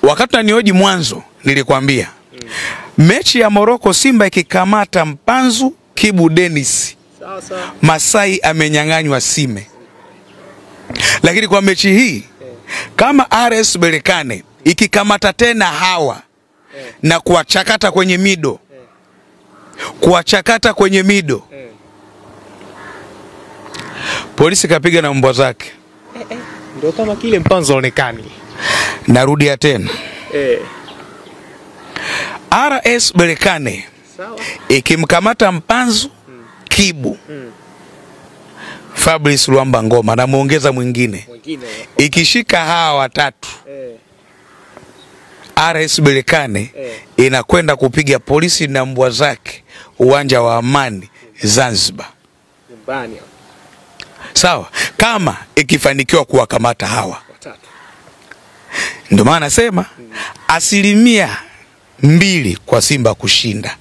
Wakati nanioji mwanzo nilikwambia mechi ya Morocco Simba ikikamata Mpanzu, Kibu Dennis, Masai amenyang'anywa Sime. Lakini kwa mechi hii kama RS Berkane ikikamata tena hawa na kuwachakata kwenye mido, polisi kapiga na mbwa zake. Ndio kama kile Mpanzu onekani. Narudia tena. RS Berkane ikimkamata Mpanzu, Kibu, Fabrice Luamba Ngoma na muongeza mwingine, ikishika hawa watatu, RS Berkane inakwenda kupiga polisi na mbwa zake uwanja wa Amani Zanzibar. Sawa, kama ikifanikiwa kuwakamata hawa watatu. Ndio maana nasema 2% kwa Simba kushinda.